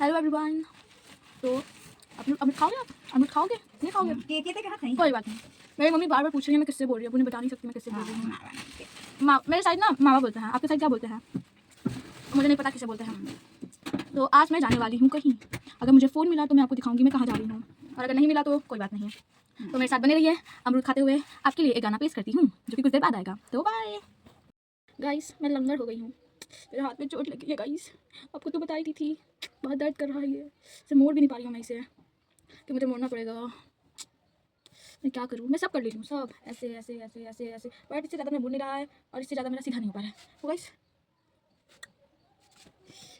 Hello everyone. तो अमृत खाओगे आप? अमृत खाओगे? नहीं खाओगे? कोई बात नहीं। मेरी मम्मी बार बार पूछ रही है मैं किससे बोल रही हूँ, उन्हें बता नहीं सकती मैं किससे बोल रही हूँ। मेरे साइड ना मामा बोलते हैं, आपके साइड क्या बोलते हैं मुझे नहीं पता किसे बोलते हैं। तो आज मैं जाने वाली हूँ कहीं। अगर मुझे फ़ोन मिला तो मैं आपको दिखाऊंगी मैं कहाँ जा रही हूँ, और अगर नहीं मिला तो कोई बात नहीं। तो मेरे साथ बने रहिए। अमरूद खाते हुए आपके लिए एक गाना पेश करती हूँ जो कि कुछ देर बाद आएगा। तो बाय गाइस। मैं लंगड़ हो गई हूँ, मेरे हाथ में चोट लगी है गाइस। आपको तो बताई थी बहुत दर्द कर रहा है ये, इसे मोड़ भी नहीं पा रही हूँ मैं इसे, कि मुझे मोड़ना पड़ेगा। मैं क्या करूँ? मैं सब कर लेती हूँ, सब ऐसे ऐसे ऐसे ऐसे ऐसे, बट इससे ज़्यादा मैं बोल नहीं रहा है और इससे ज़्यादा मेरा सीधा नहीं हो पा रहा है। तो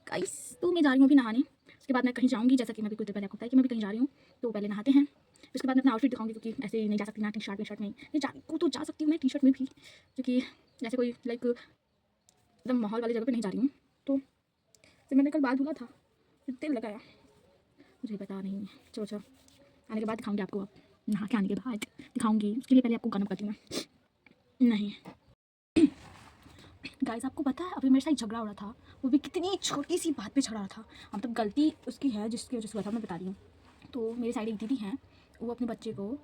गाइस तो मैं जा रही हूँ अभी नहाने। उसके बाद मैं कहीं जाऊँगी, जैसा कि मैं भी कुछ देर पहले आपको बताया कि मैं भी कहीं जा रही हूँ। तो पहले नहाते हैं, उसके बाद मैं अपना आउटफिट दिखाऊंगी, क्योंकि ऐसे नहीं जा सकती ना टी शर्ट में शर्ट में। नहीं जा सकती हूँ मैं टी शर्ट में भी, क्योंकि जैसे कोई लाइक एकदम माहौल वाली जगह पे नहीं जा रही हूँ। तो फिर मैंने कल बाल धुला था, फिर तेल लगाया, मुझे पता नहीं। चलो चलो आने के बाद दिखाऊंगी आपको, अब नहा के आने के बाद दिखाऊंगी। उसके लिए पहले आपको गाना करती हूँ मैं। नहीं गाइस, आपको पता है अभी मेरे साथ झगड़ा हो रहा था, वो भी कितनी छोटी सी बात पे झगड़ा रहा था। मतलब गलती उसकी है जिसकी वजह से हुआ था, मैं बता रही हूँ। तो मेरे साइड एक दीदी हैं, वो अपने बच्चे को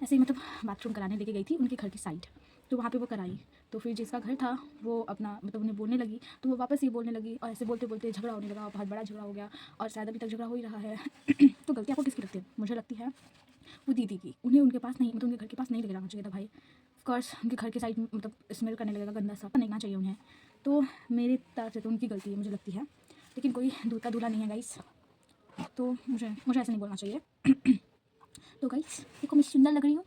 ऐसे ही मतलब बाथरूम कराने लेके गई थी उनके घर की साइड। तो वहाँ पे वो कराई, तो फिर जिसका घर था वो अपना मतलब उन्हें बोलने लगी, तो वो वापस ये बोलने लगी, और ऐसे बोलते बोलते झगड़ा होने लगा, बहुत बड़ा झगड़ा हो गया, और शायद अभी तक झगड़ा हो ही रहा है। तो गलती आपको किसकी लगती है? मुझे लगती है वो दीदी की। उन्हें उनके पास नहीं, मतलब उनके घर के पास नहीं लेके जाना चाहिए था भाई। ऑफकोर्स उनके घर के साइड मतलब स्मेल करने लगेगा, गंदा सा नहीं ना चाहिए उन्हें। तो मेरी तरफ से तो उनकी गलती है मुझे लगती है, लेकिन कोई दूध का दूल्हा नहीं है गाइस, तो मुझे ऐसे नहीं बोलना चाहिए। तो गाइस देखो मैं सुंदर लग रही हूँ,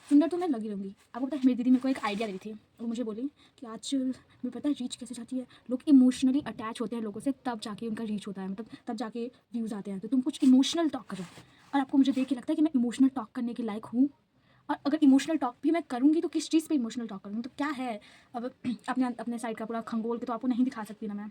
सुंदर तो मैं लगी रहूँगी। आपको पता है मेरी दीदी मेरे को एक आइडिया दी थी, वो मुझे बोली कि आज मुझे पता है रीच कैसे जाती है, लोग इमोशनली अटैच होते हैं लोगों से, तब जाके उनका रीच होता है, मतलब तब जाके व्यूज़ आते हैं। तो तुम कुछ इमोशनल टॉक करो, और आपको मुझे देख के लगता है कि मैं इमोशनल टॉक करने के लायक हूँ। और अगर इमोशनल टॉक भी मैं करूँगी तो किस चीज़ पे इमोशनल टॉक करूँगी? तो क्या है अब अपने साइड का पूरा खंगोल के तो आपको नहीं दिखा सकती ना मैं।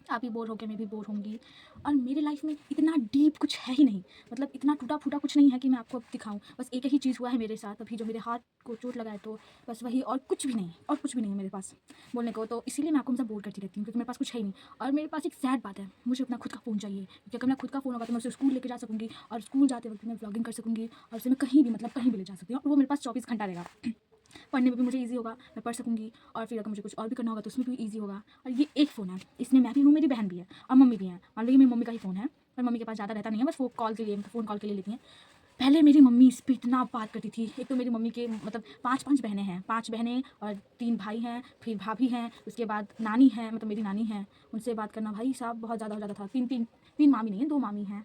आप भी बोर हो के मैं भी बोर होंगी, और मेरे लाइफ में इतना डीप कुछ है ही नहीं, मतलब इतना टूटा फूटा कुछ नहीं है कि मैं आपको अब दिखाऊं। बस एक ही चीज़ हुआ है मेरे साथ अभी, जो मेरे हाथ को चोट लगा है, तो बस वही, और कुछ भी नहीं, और कुछ भी नहीं है मेरे पास बोलने को। तो इसीलिए मैं आपको हमेशा बोर करती रहती हूँ, क्योंकि मेरे पास कुछ है ही नहीं। और मेरे पास एक सैड बात है, मुझे अपना खुद का फ़ोन चाहिए, क्योंकि अगर मेरा खुद का फ़ोन होगा तो मैं उसे स्कूल लेके जा सकूँगी, और स्कूल जाते वक्त मैं व्लॉगिंग कर सकूँगी, और उसे मैं कहीं भी मतलब कहीं भी ले जा सकती हूँ, और वो मेरे पास 24 घंटा रहेगा। पढ़ने में भी मुझे ईजी होगा, मैं पढ़ सकूँगी, और फिर अगर मुझे कुछ और भी करना होगा तो उसमें भी ईजी होगा। और ये एक फ़ोन है, इसमें मैं भी हूँ, मेरी बहन भी है, और मम्मी भी है। मान लीजिए मेरी मम्मी का ही फ़ोन है, पर मम्मी के पास ज़्यादा रहता नहीं है, बस वो कॉल के लिए, मतलब फ़ोन कॉल के लिए लेती हैं। पहले मेरी मम्मी इस पर इतना बात करती थी। एक तो मेरी मम्मी के मतलब 5 बहनें हैं, 5 बहनें और 3 भाई हैं, फिर भाभी हैं, उसके बाद नानी है, मतलब मेरी नानी है, उनसे बात करना भाई साहब बहुत ज़्यादा हो जाता था। 3 मामी नहीं है, 2 मामी हैं,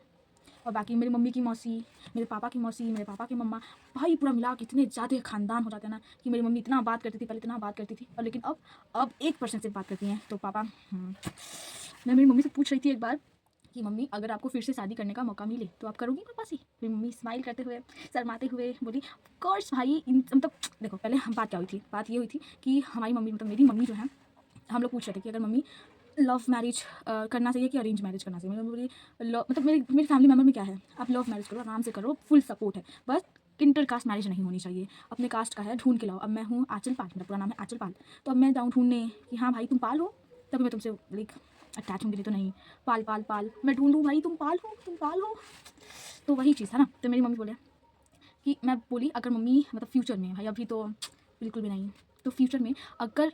और बाकी मेरी मम्मी की मौसी, मेरे पापा की मौसी, मेरे पापा की मम्मा, भाई पूरा मिला के इतने ज़्यादा ख़ानदान हो जाते हैं ना, कि मेरी मम्मी इतना बात करती थी, पहले इतना बात करती थी, और लेकिन अब 1% से बात करती हैं। तो पापा मैं मेरी मम्मी से पूछ रही थी एक बार कि मम्मी अगर आपको फिर से शादी करने का मौका मिले तो आप करोगी पापा से? मेरी मम्मी स्माइल करते हुए, शर्माते हुए बोली कोर्स भाई। मतलब देखो पहले हम बात क्या हुई थी, बात ये हुई थी कि हमारी मम्मी मतलब मेरी मम्मी जो है, हम लोग पूछ रहे थे कि अगर मम्मी लव मैरिज करना चाहिए कि अरेंज मैरिज करना चाहिए। मेरी बोली मतलब मेरी फैमिली मेम्बर में क्या है, आप लव मैरिज करो, आराम से करो, फुल सपोर्ट है, बस इंटर कास्ट मैरिज नहीं होनी चाहिए, अपने कास्ट का है ढूंढ के लाओ। अब मैं हूँ आंचल पाल, मेरा पूरा नाम है आंचल पाल, तो अब मैं जाऊँ ढूंढने कि हाँ भाई तुम पाल हो, तभी मैं तुमसे लाइक अटैच होंगी, तो नहीं। पाल पाल पाल मैं ढूंढूँ भाई, तुम पाल हो, तुम पाल हो, तो वही चीज़ है ना। तो मेरी मम्मी बोले कि, मैं बोली अगर मम्मी मतलब फ्यूचर में, भाई अभी तो बिल्कुल भी नहीं, तो फ्यूचर में अगर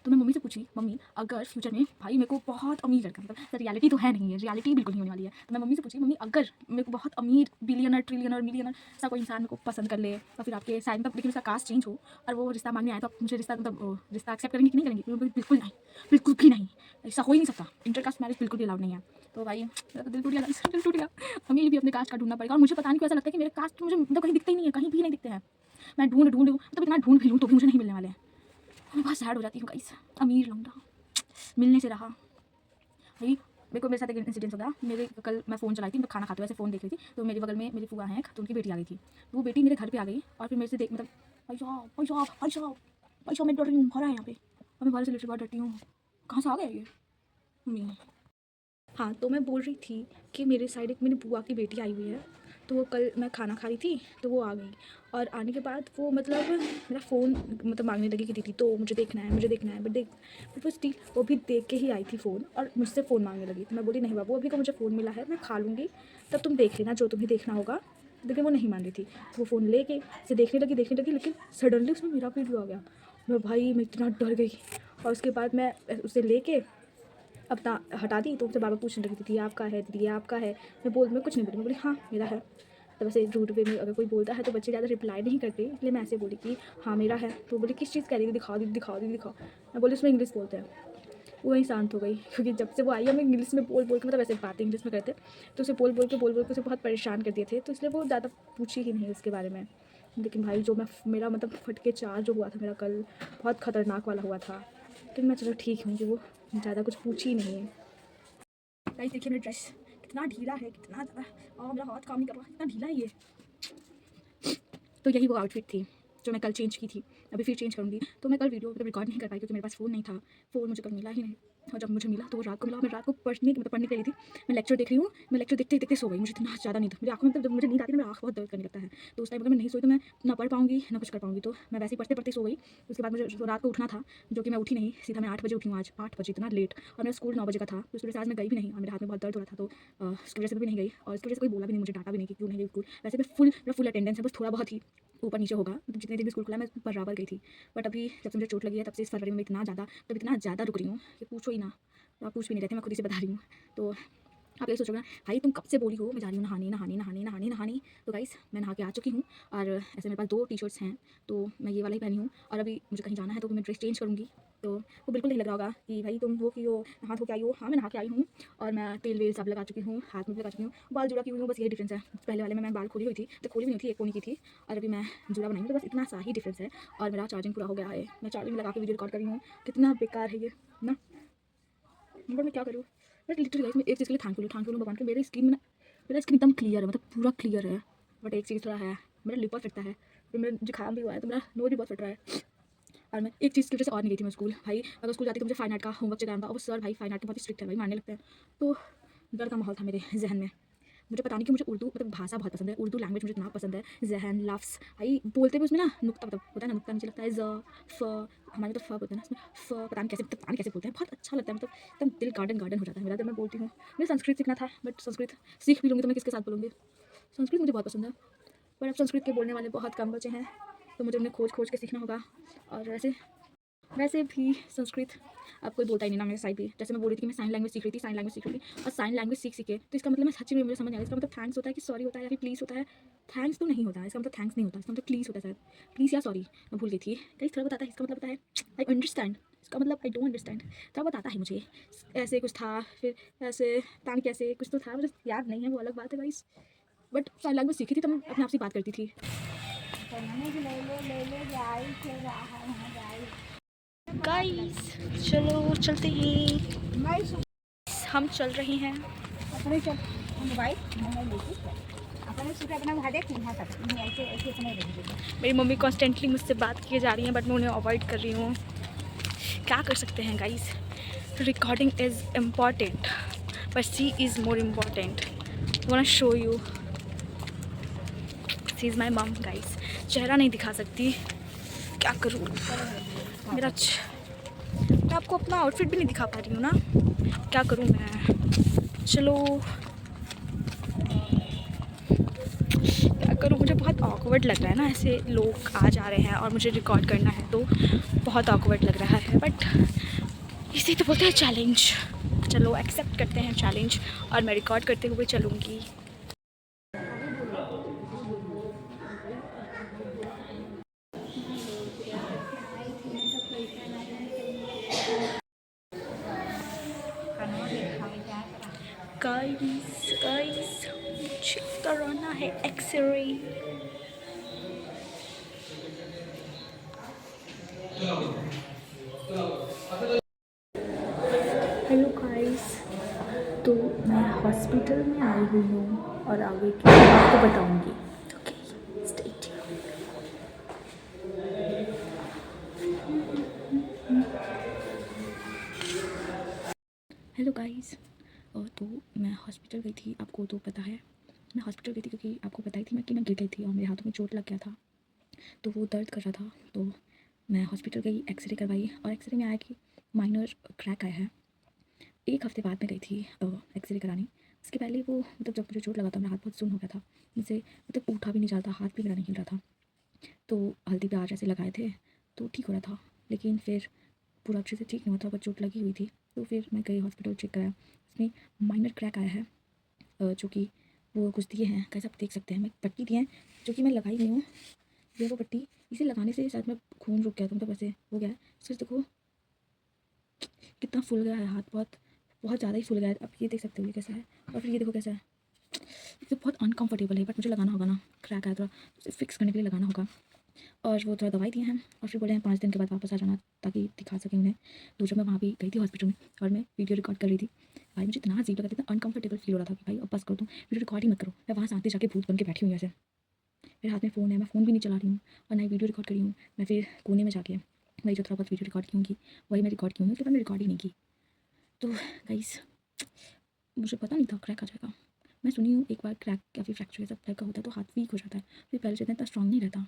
तो मैं मम्मी से पूछी, मम्मी अगर फ्यूचर में भाई मेरे को बहुत अमीर लड़का, मतलब रियलिटी तो है नहीं है, रियलिटी बिल्कुल नहीं होने वाली है, तो मैं मम्मी से पूछी, मम्मी अगर मेरे को बहुत अमीर बिलियनर ट्रिलियनर मिलियनर ऐसा कोई इंसान मेरे को पसंद कर ले, और फिर आपके साइड मतलब लेकिन उसका कास्ट चेंज हो, और वो रिश्ता मांगने आए, तो आप मुझे रिश्ता मतलब रिश्ता एक्सेप्ट करेंगे कि नहीं करेंगे? बिल्कुल नहीं, बिल्कुल भी नहीं, ऐसा हो ही नहीं सकता, इंटर कास्ट मैरिज बिल्कुल भी अलाउड नहीं है। तो भाई मेरा तो दिल टूट गया, दिल टूट गया। हमें भी अपने कास्ट का ढूंढना पड़ेगा, और मुझे पता नहीं क्यों ऐसा लगता है कि मेरे कास्ट मुझे मतलब कहीं दिखते ही नहीं है, कहीं भी नहीं दिखते हैं। मैं ढूंढ मतलब इतना ढूंढ भी लूँ तो भी मुझे नहीं मिलने वाले हैं। मैं बहुत सैड हो जाती हूँ गाइस, अमीर लौंडा मिलने से रहा भाई। मेरे को मेरे साथ एक इंसिडेंट हो गया। मेरे कल मैं फ़ोन चलाई थी, मैं खाना खाते हुए ऐसे फ़ोन देख रही थी, तो मेरे बगल में मेरी फूआ हैं, तो उनकी बेटी आ गई थी, तो वो बेटी मेरे घर पे आ गई, और फिर मेरे से देख मतलब भाई साहब भाई साहब भाई साहब भाई साहब, मैं डर रही हूँ, भरा है यहाँ पे, और मैं बाहर से लिटरली बहुत डरती हूँ। कहाँ से आ गया ये मम्मी? हाँ तो मैं बोल रही थी कि मेरे साइड एक मेरी बुआ की बेटी आई हुई है, तो वो कल मैं खाना खा रही थी तो वो आ गई, और आने के बाद वो मतलब मेरा फ़ोन मतलब मांगने लगी कि दीदी तो मुझे देखना है, मुझे देखना है, बट वो स्टिल वो भी देख के ही आई थी फ़ोन और मुझसे फ़ोन मांगने लगी। तो मैं बोली नहीं बाबू, अभी को मुझे फ़ोन मिला है, मैं खा लूँगी, तब तुम देख लेना जो तुम्हें देखना होगा। लेकिन वो नहीं मान रही थी, तो वो फ़ोन लेके इसे देखने लगी, लेकिन सडनली उसमें मेरा वीडियो आ गया। मैं इतना डर गई, और उसके बाद मैं उसे लेके अपना हटा दी, तो उससे बार बार पूछने लगी, दीदी आपका है, दीदी आपका है। मैं कुछ नहीं बोली, मैं बोली हाँ मेरा है। तो वैसे रूट वे में अगर कोई बोलता है तो बच्चे ज़्यादा रिप्लाई नहीं करते, इसलिए मैं ऐसे बोली कि हाँ मेरा है। तो बोली किस चीज़ कह रही थी, दिखाओ दीदी, दिखाओ दीदी, दिखाओ। मैं बोली उसमें इंग्लिश बोलते हैं। वो वहीं शांत हो गई, क्योंकि जब से वो आई है मैं इंग्लिश में बोल के मतलब ऐसे बातें इंग्लिश में करते, तो उसे बोल के उसे बहुत परेशान कर दिए थे, तो इसलिए वो ज़्यादा पूछी ही नहीं उसके बारे में। लेकिन भाई जो मेरा मतलब फट के चार जो हुआ था मेरा कल, बहुत ख़तरनाक वाला हुआ था। लेकिन मैं चलो ठीक हूँ कि वो ज़्यादा कुछ पूछी ही नहीं है। गाइस देखिए मेरा ड्रेस कितना ढीला है, कितना ज़्यादा, और मेरा हाथ काम नहीं कर रहा, कितना ढीला है ये। तो यही वो आउटफिट थी जो मैं कल चेंज की थी, अभी फिर चेंज करूँगी। तो मैं कल वीडियो मतलब रिकॉर्ड नहीं कर पाई क्योंकि मेरे पास फ़ोन नहीं था, फ़ोन मुझे कल मिला ही नहीं, और जब मुझे मिला तो वो रात को मिला। मैं रात को पढ़ने के लिए थी, मैं लेक्चर देख रही हूँ, मैं लेक्चर देखते देखते सो गई। मुझे इतना ज़्यादा नींद, मेरी आँखों में जब मुझे नींद आती है मेरी आँख बहुत दर्द करने लगता है। तो उस टाइम अगर मैं नहीं सोई तो मैं ना पढ़ पाऊँगी ना कुछ कर पाऊँगी, तो मैं वैसे ही पढ़ते पढ़ते सो गई। उसके बाद मुझे रात को उठना था, जो कि मैं उठी नहीं, सीधा मैं 8 बजे उठी हूँ आज, 8 बजे, इतना लेट। और मेरा स्कूल 9 बजे का था, तो उस वजह से आज मैं गई भी नहीं, और मेरे हाथ में बहुत दर्द हो रहा था, तो उसकी वजह से भी नहीं गई, और उसकी वजह से कोई बोला भी नहीं, मुझे डांटा भी नहीं कि क्यों नहीं गई स्कूल। वैसे मैं मेरा फुल अटेंडेंस है, बस थोड़ा बहुत ही ऊपर नीचे होगा, मतलब जितने दिन भी स्कूल खुला मैं बराबर गई थी। बट अभी जब से मुझे चोट लगी है तब से इस फरवरी में इतना ज़्यादा रुक रही हूँ कि पूछो ही ना। तो आप पूछ भी नहीं रहते, मैं खुद ही से बता रही हूँ। तो आप ये सोचोगे ना भाई तुम कब से बोली हो मैं जा रही हूँ नहाने। तो गाइस मैं नहा के आ चुकी हूँ, और ऐसे मेरे पास 2 टी-शर्ट्स हैं, तो मैं ये वाला ही पहनी हूँ, और अभी मुझे कहीं जाना है तो मैं ड्रेस चेंज करूँगी। तो वो बिल्कुल नहीं लग रहा होगा कि भाई तुम वो कि हो नहा धो के आई हो। हाँ मैं नहा के आई हूँ, और मैं तेल वेल सब लगा चुकी हूँ, हाथ में भी लगा चुकी हूँ, बाल जुड़ा की हुई हूँ, बस यही डिफरेंस है। पहले वाले में मैं बाल खोली हुई थी, तो खोली भी नहीं थी, एक कोनी की थी, और अभी मैं जुड़ा बनाई हूँ, तो बस इतना सा ही डिफरेंस है। और मेरा चार्जिंग पूरा हो गया है, मैं चार्जिंग लगा के वीडियो रिकॉर्ड कर रही हूँ। कितना बेकार है ये ना, मगर मैं क्या करूँ। बट लिटरली गाइस मैं एक चीज़ के लिए थैंकफुल हूँ भगवान के, मेरा स्किन एकदम क्लियर है, मतलब पूरा क्लियर है। बट एक चीज़ थोड़ा है, मेरा लिप बहुत फटता है, फिर मेरा जुकाम भी हुआ है, तो मेरा नोज भी बहुत फट रहा है। और मैं एक चीज़ की वजह से और नहीं गई थी मैं स्कूल। भाई अगर स्कूल जाती तो मुझे फाइन आर्ट का होमवर्क चलाना था, और वो सर भाई फाइन आर्ट के बहुत स्ट्रिक्ट है भाई, मारने लगते हैं। तो डर का माहौल था मेरे जहन में। मुझे पता नहीं कि मुझे उर्दू मतलब भाषा बहुत पसंद है, उर्दू लैंग्वेज मुझे इतना पसंद है, ज़हन लफ्स भाई बोलते भी उसमें ना नुक्ता मतलब होता है ना, नुक्ता नीचे लगता है, फ हमारे तो फ बोलते हैं ना, उसमें फ पता नहीं कैसे बोलते हैं, बहुत अच्छा लगता है, मतलब एकदम दिल गार्डन हो जाता है मेरा जब मैं बोलती हूँ। मुझे संस्कृत सीखना था, बट संस्कृत सीख भी लूँगी तो मैं किसके साथ बोलूँगी। संस्कृत मुझे बहुत पसंद है, पर अब संस्कृत के बोलने वाले बहुत कम बचे हैं, तो मुझे उन्हें खोज के सीखना होगा। और वैसे भी संस्कृत अब कोई बोलता ही नहीं ना मेरे साइड भी। जैसे मैं बोल रही थी कि मैं साइन लैंग्वेज सीख रही थी, और साइन लैंग्वेज सीख के तो इसका मतलब मैं सच्ची में मुझे समझ नहीं आ रहा, इसका मतलब थैंक्स होता है कि सॉरी होता है या फिर प्लीज़ होता है। थैंक्स तो नहीं होता है, इसका मतलब थैंक्स नहीं होता, इसका मतलब प्लीज़ होता है शायद, प्लीज़ या सॉरी, मैं भूल गई थी। कई थोड़ा बताता है इसका मतलब, पता है आई अंडरस्टैंड, इसका मतलब आई डोंट अंडरस्टैंड, थोड़ा बताता है मुझे। ऐसे कुछ था, फिर ऐसे पता नहीं कैसे कुछ तो था, मुझे याद नहीं है, वो अलग बात है गाइस। बट साइन लैंग्वेज सीखी थी तो मैं अपने आप से बात करती थी। गाइस चलो चलते हैं, हम चल रहे हैं। मेरी मम्मी कॉन्स्टेंटली मुझसे बात किए जा रही हैं, बट मैं उन्हें अवॉइड कर रही हूँ। क्या कर सकते हैं guys, recording is important but she is more important. Want show you, she is my mom guys. चेहरा नहीं दिखा सकती, क्या करूँ मेरा मैं आपको अपना आउटफिट भी नहीं दिखा पा रही हूँ ना, क्या करूँ मैं। चलो क्या करूँ, मुझे बहुत ऑकवर्ड लग रहा है ना, ऐसे लोग आ जा रहे हैं और मुझे रिकॉर्ड करना है, तो बहुत ऑकवर्ड लग रहा है, बट इसी तो बोलते हैं चैलेंज। चलो एक्सेप्ट करते हैं चैलेंज, और मैं रिकॉर्ड करते हुए चलूँगी। गाइस चेक कराना है एक्सरे। हेलो गाइस, तो मैं हॉस्पिटल में आई हुई हूँ और आगे की आपको बताऊँगी। Okay stay tuned. Hello guys, तो मैं हॉस्पिटल गई थी, आपको तो पता है। मैं हॉस्पिटल गई थी क्योंकि आपको बताई थी मैं कि मैं गिर गई थी और मेरे हाथों में चोट लग गया था, तो वो दर्द कर रहा था। तो मैं हॉस्पिटल गई, एक्सरे करवाई और एक्सरे में आया कि माइनर क्रैक आया है। एक हफ्ते बाद मैं गई थी एक्सरे कराने। उसके पहले वो मतलब जब मुझे चोट लगा था मेरा हाथ बहुत सुन्न हो गया था, मुझसे मतलब उठा भी नहीं जाता, हाथ भी मेरा नहीं हिल रहा था। तो हल्दी प्याज ऐसे लगाए थे तो ठीक हो रहा था, लेकिन फिर पूरा अच्छे से ठीक नहीं हुआ था, पर चोट लगी हुई थी। तो फिर मैं गई हॉस्पिटल, चेक कराया, उसमें माइनर क्रैक आया है, जो कि वो कुछ दिए हैं, कैसे आप देख सकते हैं, मैं पट्टी दिए हैं जो कि मैं लगाई नहीं हूँ। ये वो पट्टी, इसे लगाने से शायद मैं खून रुक गया था, मतलब ऐसे हो गया है। सिर्फ देखो कितना फूल गया है हाथ, बहुत बहुत ज़्यादा ही फूल गया है। आप ये देख सकते हो ये कैसा है, और फिर ये देखो कैसा है। ये बहुत अनकंफर्टेबल है, बट मुझे लगाना होगा ना, क्रैक है थोड़ा, उसे फिक्स करने के लिए लगाना होगा। और वो थोड़ा दवाई दिए हैं और फिर बोले हैं 5 दिन के बाद वापस आ जाना ताकि दिखा सकें उन्हें। तो जब मैं वहाँ भी गई थी हॉस्पिटल में और मैं वीडियो रिकॉर्ड कर रही थी, भाई मुझे इतना अजीब लगा था, इतना अनकंफर्टेबल फील हो रहा था कि भाई अब बस करो तुम, वीडियो रिकॉर्ड ही मत करो। मैं वहाँ शांति जाके भूत बन के बैठी हुई हूँ ऐसे, मेरे हाथ में फ़ोन है, मैं फ़ोन भी नहीं चला रही हूँ और ना ही वीडियो रिकॉर्ड करी हूँ। मैं फिर कोने में जाके वही जो थोड़ा बहुत वीडियो रिकॉर्ड की होंगी वही मैं रिकॉर्ड की होंगी, उसके बाद मैं रिकॉर्ड ही नहीं की। तो गाइस मुझे पता नहीं था क्रैक आ जाएगा। मैं सुनी हूँ एक बार क्रैक या फिर फ्रैक्चर सब टाइप का होता है तो हाथ वीक हो जाता है, फिर पहले से इतना स्ट्रॉन्ग नहीं रहता।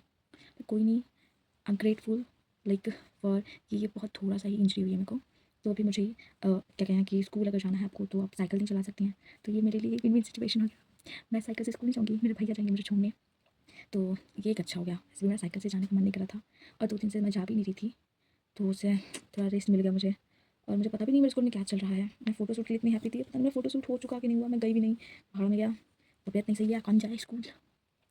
तो कोई नहीं, I am grateful like for कि ये बहुत थोड़ा सा ही इंजरी हुई है मेरे को। तो अभी मुझे क्या कहें कि स्कूल अगर जाना है आपको तो आप साइकिल नहीं चला सकती हैं, तो ये मेरे लिए एक विन विन सिचुएशन हो गया। मैं साइकिल से स्कूल नहीं जाऊँगी, मेरे भैया जाएंगे मुझे छोड़ने, तो ये एक अच्छा हो गया। इसलिए मेरा साइकिल से जाने का मन नहीं कर रहा था और 2 दिन से मैं जा भी नहीं रही थी, तो उससे थोड़ा रेस्ट मिल गया मुझे। और मुझे पता भी नहीं मेरे स्कूल में क्या चल रहा है। मैं फ़ोटो शूट के लिए इतनी हैप्पी थी, पता नहीं मेरा फ़ोटो शूट हो चुका कि नहीं हुआ, मैं गई भी नहीं, भाड़ में गया, तबीयत नहीं सही है, कौन जाए स्कूल।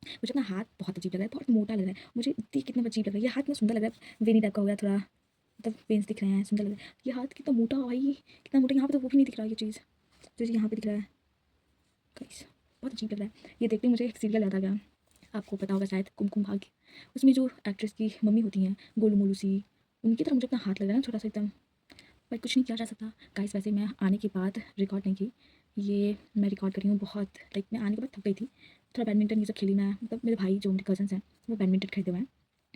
मुझे अपना हाथ बहुत अजीब लग रहा है, बहुत मोटा लग रहा है, मुझे देख कितना अजीब लग रहा है। ये हाथ में सुंदर लग रहा है, वेनी टाइप का हो गया थोड़ा, मतलब वेन्स दिख रहे हैं, सुंदर लग रहा है। ये हाथ कितना मोटा है भाई, कितना मोटा, यहाँ पे तो वो भी नहीं दिख रहा ये चीज़ जो यहाँ पे दिख रहा है। गाइस बहुत अजीब लग रहा है। ये देखते मुझे एक सीरियल याद आ गया, आपको पता होगा शायद, कुमकुम भाग्य। उसमें जो एक्ट्रेस की मम्मी होती हैं गोलू मोलू सी, उनकी तरह मुझे अपना हाथ लग रहा है ना छोटा सा एकदम, पर कुछ नहीं किया जा सकता। गाइस वैसे मैं आने के बाद रिकॉर्ड नहीं की, ये मैं रिकॉर्ड कर रही हूँ बहुत, लाइक मैं आने के बाद थक गई थी, थोड़ा बैडमिंटन ये सब खेली मैं, मतलब मेरे भाई जो मेरे कजन्स हैं वो बैडमिंटन खरीदे हुए हैं,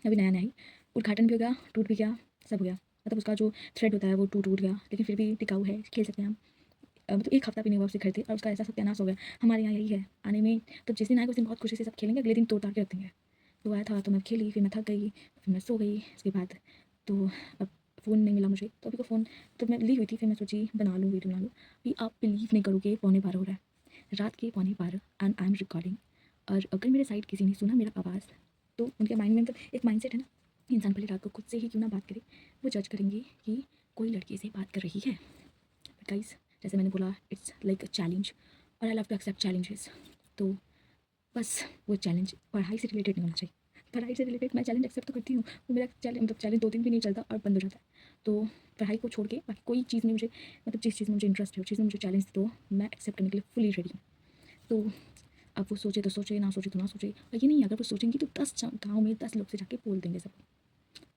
अभी नया नया ही, उद्घाटन भी हो गया, टूट भी गया, सब हो गया, मतलब उसका जो थ्रेड होता है वो टूट गया, लेकिन फिर भी टिकाऊ है, खेल सकते हैं हम। मतलब एक हफ्ता भी नहीं हुआ उससे खरीदे और उसका ऐसा सत्यानाश हो गया। हमारे यहाँ यही है आने में, तो जिस दिन आएगा उस दिन बहुत खुशी से सब खेलेंगे, अगले दिन तोड़ ताड़ के रख देंगे। तो आया था तो मैं खेली, फिर मैं थक गई, फिर मैं सो गई, उसके बाद तो अब फ़ोन नहीं मिला मुझे, तो अभी को फ़ोन तो मैं ली हुई थी, फिर मैं सोची बना लूँ, वीडियो बना लूँ। अभी आप बिलीव नहीं करोगे 11:15 हो रहा है, रात के 11:15 एंड आई एम रिकॉर्डिंग। और अगर मेरे साइड किसी ने सुना मेरा आवाज़, तो उनके माइंड में मतलब एक माइंड सेट है ना, इंसान पहले रात को खुद से ही क्यों ना बात करे, वो जज करेंगे कि कोई लड़के से बात कर रही है। बट गाइस जैसे मैंने बोला इट्स लाइक अ चैलेंज और I love to accept challenges. तो बस वो चैलेंज पढ़ाई से रिलेटेड नहीं होना चाहिए। पढ़ाई से रिलेटेड मैं चैलेंज एक्सेप्ट तो करती हूँ, वो मेरा चैलेंज मतलब चैलेंज 2 दिन भी नहीं चलता और बंद हो जाता है। तो पढ़ाई को छोड़ के बाकी कोई चीज़ में मुझे, मतलब जिस चीज़ में मुझे इंटरेस्ट है उस चीज़ में मुझे चैलेंज दो, मैं एक्सेप्ट करने के लिए फुली रेडी हूँ। तो अब वो सोचे तो सोचे, ना सोचे तो ना सोचे, और ये नहीं अगर वो सोचेंगी तो 10 गाँव में 10 लोग से जाके बोल देंगे सब,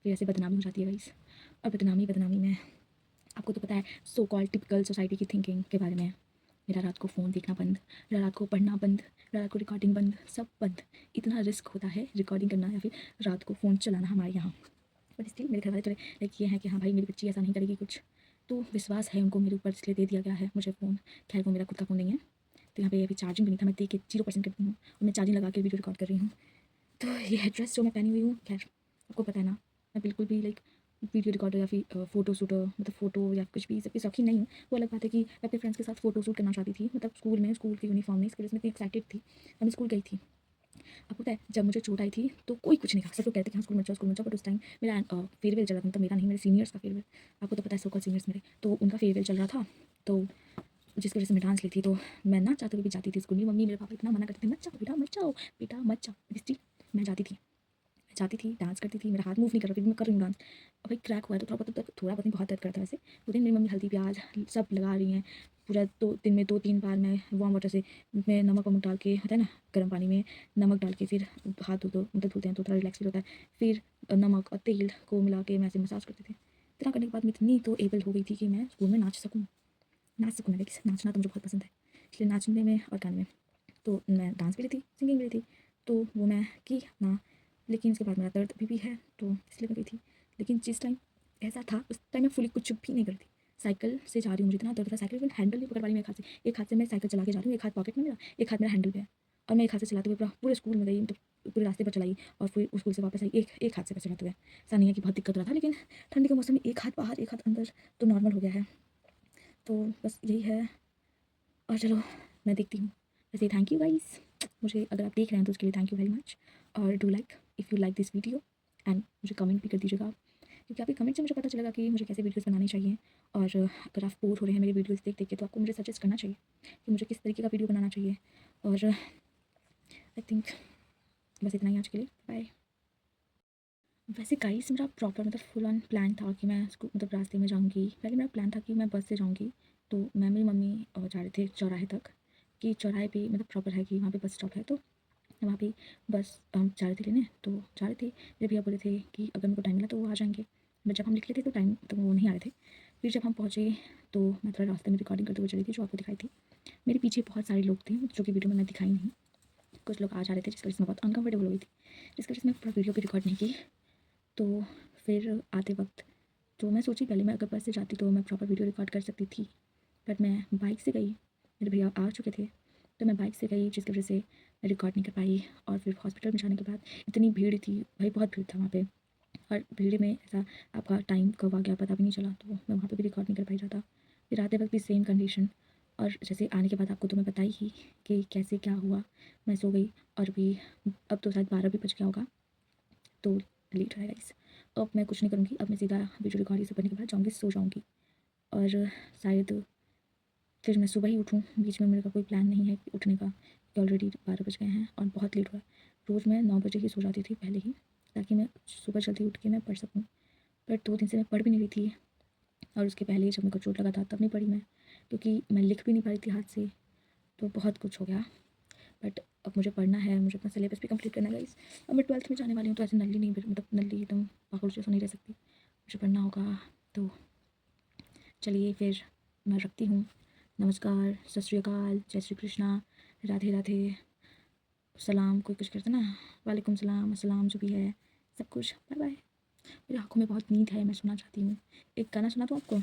फिर ऐसे बदनामी हो जाती है गाइस। और बदनामी में आपको तो पता है सो कॉल्ड टिपिकल सोसाइटी की थिंकिंग के बारे में, मेरा रात को फ़ोन देखना बंद, मेरा रात को पढ़ना बंद, मेरा रात को रिकॉर्डिंग बंद, सब बंद। इतना रिस्क होता है रिकॉर्डिंग करना या फिर रात को फ़ोन चलाना हमारे यहाँ। बट स्टिल मेरे घर वाले थोड़े लाइक ये है कि हाँ भाई मेरी बच्ची ऐसा नहीं करेगी कुछ, तो विश्वास है उनको मेरे ऊपर, इसलिए दे दिया गया है मुझे फ़ोन। खैर वो मेरा खुद का फ़ोन नहीं है, तो यहाँ पे अभी चार्जिंग भी नहीं था, मैं दे के 0% करती हूँ और मैं चार्जिंग लगा के वीडियो रिकॉर्ड कर रही हूँ। तो ये ड्रेस जो मैं पहनी हुई हूँ, खैर आपको पता है ना, मैं बिल्कुल भी लाइक वीडियो रिकॉर्डर या फिर फ़ोटो शूटर, मतलब फ़ोटो या कुछ भी सबकी शौकीन नहीं हूँ। वो अलग बात है कि मैं अपने फ्रेंड्स के साथ फ़ोटो शूट करना चाहती थी, मतलब स्कूल में, स्कूल के यूनिफॉर्म में, इसकी वजह से मैं इतनी एक्साइटेड थी और मैं स्कूल गई थी। अब पता है जब मुझे चोट आई थी तो कोई कुछ नहीं कहा, सब लोग कहते कि हाँ स्कूल में जाओ, स्कूल में जाओ, बट उस टाइम मेरा फेयरवेल चल रहा था, मतलब मेरा नहीं, मेरे सीनियर्स का फेयरवेल, आपको तो पता है सो कॉल्ड सीनियर्स मेरे, तो उनका फेयरवेल चल रहा था, तो जिसकी वजह से मैं डांस ली थी। तो मैं ना चाहते हुए भी जाती थी स्कूल में, मम्मी मेरे पापा इतना मना करते थे, मत जाओ बेटा मत जाओ, बेटा मत जाओ, स्टिल मैं जाती थी, मैं जाती थी, डांस करती थी, मेरा हाथ मूव नहीं कर रहा, फिर मैं कर रही हूँ डांस। अब भाई क्रैक हुआ है तो थोड़ा बहुत नहीं बहुत दर्द करता है वैसे। वो दिन मेरी मम्मी हल्दी प्याज सब लगा रही हैं, पूरा 2 दिन में 2-3 बार मैं वार्म वाटर से में नमक वमक डाल के, होता है ना गर्म पानी में नमक डाल के फिर हाथ धो मतलब धुलते हैं तो थोड़ा रिलैक्स फील होता है। फिर नमक और तेल को मिला के मैं ऐसे मसाज करती थी। इतना करने के बाद मैं इतनी तो एबल हो गई थी कि मैं स्कूल में नाच सकूँ, मैं देखिए नाचना तो मुझे बहुत पसंद है, इसलिए नाचने में और गाने में तो मैं डांस भी रही थी, सिंगिंग भी रही थी, तो वो मैं की अपना। लेकिन उसके बाद मेरा दर्द अभी भी है तो इसलिए मैं गई थी। लेकिन जिस टाइम ऐसा था उस टाइम मैं फुली कुछ भी नहीं करती, साइकिल से जा रही हूँ, मुझे इतना दर्द था, साइकिल में हैंडल नहीं पकड़ पा रही मैं, एक हाथ से मैं साइकिल चला के जा रही हूँ, एक हाथ पॉकेट में मेरा, एक हाथ मेरा हैंडल पे है, और मैं एक हाथ से चलाते हुए पूरे स्कूल में गई, मतलब पूरे रास्ते पर चलाई और फिर उस स्कूल से वापस आई एक हाथ से बस चलाते हुए। ऐसा नहीं है कि बहुत दिक्कत हो रहा था, लेकिन ठंडी के मौसम में एक हाथ बाहर एक हाथ अंदर तो नॉर्मल हो गया है। तो बस यही है। और चलो मैं देखती हूँ। वैसे थैंक यू गाइस, मुझे अगर आप देख रहे हैं तो उसके लिए थैंक यू वेरी मच। और do like if you like this video, and मुझे कमेंट भी कर दीजिएगा आप, क्योंकि आपके कमेंट से मुझे पता चलेगा कि मुझे कैसे वीडियोस बनाने चाहिए। और अगर आप बोर हो रहे हैं मेरी वीडियोस देख देख के, तो आपको मुझे सजेस्ट करना चाहिए कि मुझे किस तरीके का वीडियो बनाना चाहिए। और आई थिंक बस इतना ही आज के लिए, बाय। वैसे गाइस मेरा प्रॉपर मतलब फुल ऑन प्लान था कि मैं मतलब रास्ते में जाऊँगी। पहले मेरा प्लान था कि मैं बस से जाऊँगी, तो मैं मेरी मम्मी जा रहे थे चौराहे तक, कि चौराहे पे मतलब प्रॉपर है कि वहाँ पे बस स्टॉप है, तो वहाँ पे बस हम जा रहे थे लेने, तो जा रहे थे। मेरे भैया बोले थे कि अगर मेरे को टाइम मिला तो वो आ जाएंगे, बट जब हम निकले थे तो टाइम तो वो नहीं आ रहे थे। फिर जब हम पहुँचे तो मैं थोड़ा रास्ते में रिकॉर्डिंग करते हुए चली थी, जो आपको दिखाई थी। मेरे पीछे बहुत सारे लोग थे जो कि वीडियो में मैं दिखाई नहीं। कुछ लोग आ जा रहे थे जिसकी वजह से मैं बहुत अनकम्फर्टेबल हो गई थी, जिसकी वजह से मैं पूरा वीडियो भी रिकॉर्ड नहीं की। तो फिर आते वक्त तो मैं सोची पहले मैं अगर बस से जाती तो मैं प्रॉपर वीडियो रिकॉर्ड कर सकती थी, बट मैं बाइक से गई। मेरे भैया आ चुके थे तो मैं बाइक से गई, जिसकी वजह से मैं रिकॉर्ड नहीं कर पाई। और फिर हॉस्पिटल में जाने के बाद इतनी भीड़ थी भाई, बहुत भीड़ था वहाँ पे, और भीड़ में ऐसा आपका टाइम कब आ गया पता भी नहीं चला, तो मैं वहाँ पे भी रिकॉर्ड नहीं कर पाई ज़्यादा। फिर आते वक्त भी सेम कंडीशन, और जैसे आने के बाद आपको तो मैं बताई ही कि कैसे क्या हुआ। मैं सो गई और भी अब तो शायद 12 भी बज गया होगा, तो लेट हो गाइस। अब मैं कुछ नहीं करूँगी, अब मैं सीधा वीडियो रिकॉर्डिंग से करने के बाद जाऊँगी, सो जाऊँगी। और शायद फिर मैं सुबह ही उठूँ, बीच में मेरे का कोई प्लान नहीं है उठने का, क्योंकि ऑलरेडी 12 बज गए हैं और बहुत लेट हुआ है। रोज़ मैं 9 बजे ही सो जाती थी पहले ही, ताकि मैं सुबह जल्दी उठ के मैं पढ़ सकूँ। पर 2 दिन से मैं पढ़ भी नहीं रही थी, और उसके पहले जब मेरे को चोट लगा था तब नहीं पढ़ी मैं, क्योंकि मैं लिख भी नहीं पा रही थी हाथ से, तो बहुत कुछ हो गया। बट अब मुझे पढ़ना है, मुझे अपना सिलेबस भी कंप्लीट करना है गाइस। अब मैं 12th में जाने वाली हूँ, तो ऐसे नल्ली नहीं, मतलब नल्ली एकदम पागल जैसा नहीं रह सकती, मुझे पढ़ना होगा। तो चलिए फिर मैं रखती हूँ। नमस्कार, सत श्री अकाल, जय श्री कृष्णा, राधे राधे, सलाम कोई कुछ करता ना, वालेकुम सलाम, अस्सलाम जो भी है, सब कुछ, बाय बाय। मेरी आँखों में बहुत नींद है, मैं सुनना चाहती हूँ। एक गाना सुना दूँ आपको।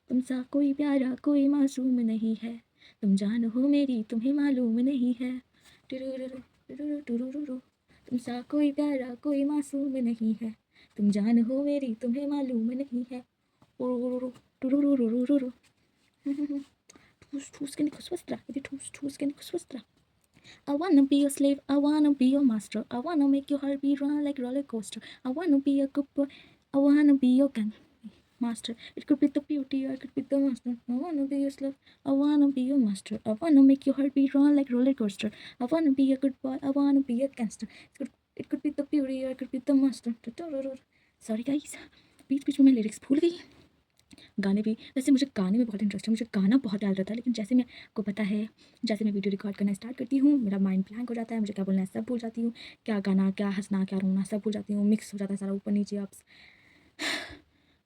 तुम सा कोई प्यारा कोई मासूम नहीं है, तुम जान हो मेरी तुम्हें मालूम नहीं है, टुरुरुरु, टुरुरु, टुरुरुरु। तुम सा कोई प्यारा कोई मासूम नहीं है, तुम जान हो मेरी तुम्हें मालूम नहीं है, उरुरुरु, टुरुरुरुरुरु। ठूस ठूस के निकुसवस्त्रा, यदि ठूस ठूस के निकुसवस्त्रा। I wanna be your slave, I wanna be your master, I wanna make your heart beat run like roller coaster. I wanna be a good boy, I wanna be your gang master. It could be the beauty or it could be the monster. I wanna be your slave, I wanna be your master. I wanna make your heart beat run like roller coaster. I wanna be a good boy, I wanna be a gangster. It could be the beauty or it could be the monster. Sorry guys, बीच बीच में मैं lyrics भूल गई। गाने भी, वैसे मुझे गाने में बहुत इंटरेस्ट है, मुझे गाना बहुत याद रहता है, लेकिन जैसे मैं को पता है, जैसे मैं वीडियो रिकॉर्ड करना स्टार्ट करती हूँ मेरा माइंड ब्लैंक हो जाता है, मुझे क्या बोलना है सब भूल जाती हूँ, क्या गाना क्या हंसना क्या रोना सब भूल जाती हूँ, मिक्स हो जाता है सारा ऊपर नीचे अप्स।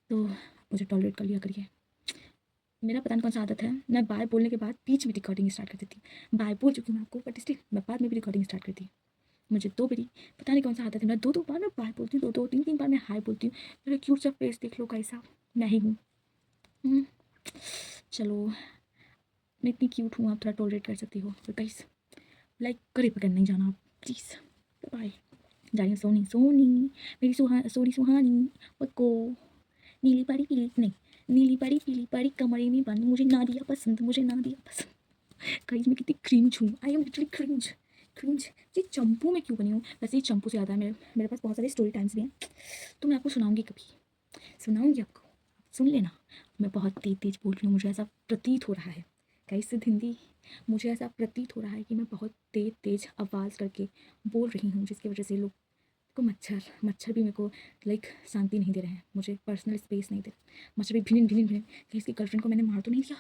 तो मुझे टॉलरेट कर लिया करिए। मेरा पता नहीं कौन सा आदत है, मैं बाय बोलने के बाद बीच में रिकॉर्डिंग स्टार्ट कर देती हूँ। बाय बोल चुकी हूँ मैं आपको, बट स्टिल मैं बाद में भी रिकॉर्डिंग स्टार्ट करती हूँ। मुझे 2 बारी पता नहीं कौन सा आदत है, मैं 2 बार मैं बाय बोलती हूँ, 2 3 बार मैं हाय बोलती हूँ। मेरा क्यूट सा फेस देख लो कैसा, मैं ही हूँ। चलो मैं इतनी क्यूट हूँ, आप थोड़ा टॉलरेट कर सकती हो, तो गाइस लाइक करे पकड़ नहीं जाना आप प्लीज़। बाय। जा रही हूँ सोनी सोनी, मेरी सोनी सुहानी को, नीली परी पीली नहीं, नीली परी पीली परी कमरे में बंद, मुझे ना दिया पसंद, मुझे ना दिया पसंद। गाइस मैं कितनी क्रिंज हूँ, I am literally cringe cringe. ये चंपू में क्यों बनी हूँ। वैसे ये चंपू से ज़्यादा है, मेरे पास बहुत सारे स्टोरी टाइम्स भी हैं, तो मैं आपको सुनाऊँगी, कभी सुनाऊँगी आपको, सुन लेना। मैं बहुत तेज तेज बोल रही हूँ, मुझे ऐसा प्रतीत हो रहा है गाइस, सिर्फ हिंदी, मुझे ऐसा प्रतीत हो रहा है कि मैं बहुत तेज तेज आवाज़ करके बोल रही हूँ, जिसकी वजह से लोग को मच्छर भी मेरे को लाइक शांति नहीं दे रहे हैं, मुझे पर्सनल स्पेस नहीं दे रहे। मच्छर भी भिन भिन भिन, कहीं इसकी गर्लफ्रेंड को मैंने मार तो नहीं दिया,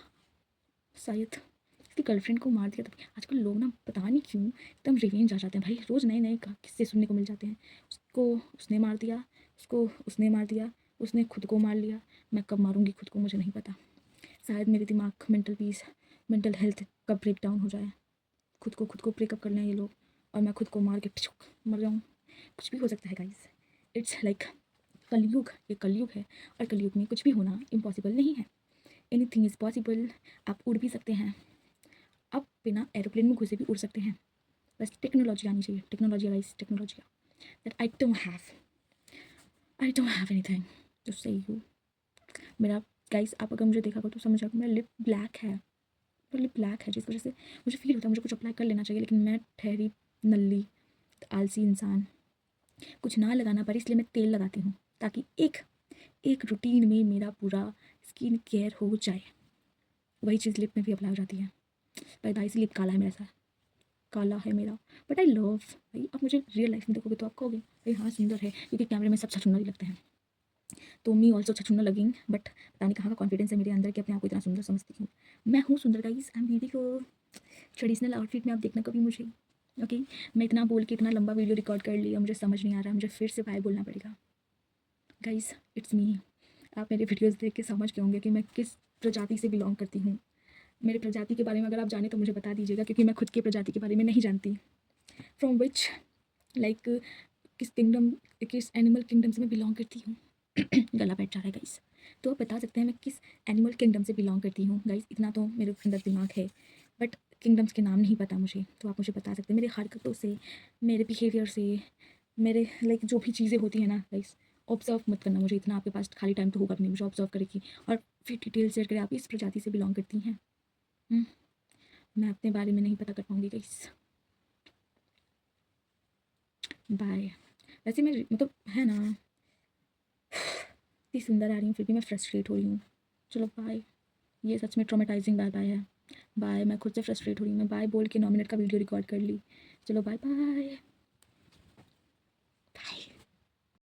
शायद इसकी गर्लफ्रेंड को मार दिया। तब आजकल लोग ना पता नहीं क्यों एकदम रिवेंज आ जाते हैं भाई, रोज़ नए नए किस्से सुनने को मिल जाते हैं। उसको उसने मार दिया, उसको उसने मार दिया, उसने खुद को मार लिया। मैं कब मारूंगी खुद को मुझे नहीं पता, शायद मेरे दिमाग मेंटल पीस मेंटल हेल्थ का ब्रेक डाउन हो जाए, खुद को ब्रेकअप कर लें ये लोग, और मैं खुद को मार के मर जाऊँ। कुछ भी हो सकता है गाइस, इट्स लाइक कलयुग, ये कलयुग है, और कलयुग में कुछ भी होना इम्पॉसिबल नहीं है, एनीथिंग इज़ पॉसिबल। आप उड़ भी सकते हैं, आप बिना एरोप्लेन में घुसे भी उड़ सकते हैं। बस टेक्नोलॉजी आनी चाहिए, technology guys, technology. That I don't have anything to say you. मेरा गाइस, आप अगर मुझे देखा करो तो समझ जाओगे मेरा लिप ब्लैक है, मेरा लिप ब्लैक है, जिस वजह से मुझे फील होता है मुझे कुछ अप्लाई कर लेना चाहिए, लेकिन मैं ठहरी नल्ली आलसी इंसान, कुछ ना लगाना पड़े इसलिए मैं तेल लगाती हूँ, ताकि एक एक रूटीन में मेरा पूरा स्किन केयर हो जाए। वही चीज़ लिप में भी अप्लाई हो जाती है। भाई भाई से लिप काला है मेरा, सा काला है मेरा, बट आई लव। भाई आप मुझे रियल लाइफ में देखोगे तो आप कहोगे भाई हाँ सुंदर है, क्योंकि कैमरे में सब छछूंदर ही लगते हैं। तो मी ऑल्सो छछूंदर लगेंगे, बट पता नहीं कहाँ का कॉन्फिडेंस है मेरे अंदर कि अपने आप को इतना सुंदर समझती हूँ। मैं हूँ सुंदर guys, I am beautiful. Traditional outfit में आप देखना कभी मुझे, ओके। मैं इतना बोल के इतना लंबा वीडियो रिकॉर्ड कर लिया, मुझे समझ नहीं आ रहा, मुझे फिर से बाय बोलना पड़ेगा। Guys it's me. आप मेरे वीडियोस देख के समझ गए होंगे कि मैं किस प्रजाति से बिलोंग करती हूँ। मेरे प्रजाति के बारे में अगर आप जाने तो मुझे बता दीजिएगा, क्योंकि मैं खुद की प्रजाति के बारे में नहीं जानती। फ्रॉम विच लाइक किस किंगडम, किस एनिमल किंगडम से मैं बिलोंग करती हूँ। गला बैठ जा रहा है गाइस। तो आप बता सकते हैं मैं किस एनिमल किंगडम से बिलोंग करती हूँ गाइस, इतना तो मेरे अंदर दिमाग है, बट किंगडम्स के नाम नहीं पता मुझे। तो आप मुझे बता सकते हैं मेरे हरकतों से, मेरे बिहेवियर से, मेरे लाइक जो भी चीज़ें होती हैं ना गाइस, ऑब्जर्व मत करना मुझे, इतना आपके पास खाली टाइम तो होगा भी नहीं मुझे ऑब्जर्व करेगी, और फिर डिटेल शेयर करें आप इस प्रजाति से बिलोंग करती हैं। मैं अपने बारे में नहीं पता कर पाऊँगी गाइस। बाय। वैसे मैं मतलब है ना, इतनी सुंदर आ रही हूँ फिर भी मैं फ्रस्ट्रेट हो रही हूँ। चलो बाय। ये सच में ट्रॉमेटाइजिंग बाय बाय है। बाय, मैं खुद से फ्रस्ट्रेट हो रही हूँ, मैं बाय बोल के 9 मिनट का वीडियो रिकॉर्ड कर ली। चलो बाय बाय बाय।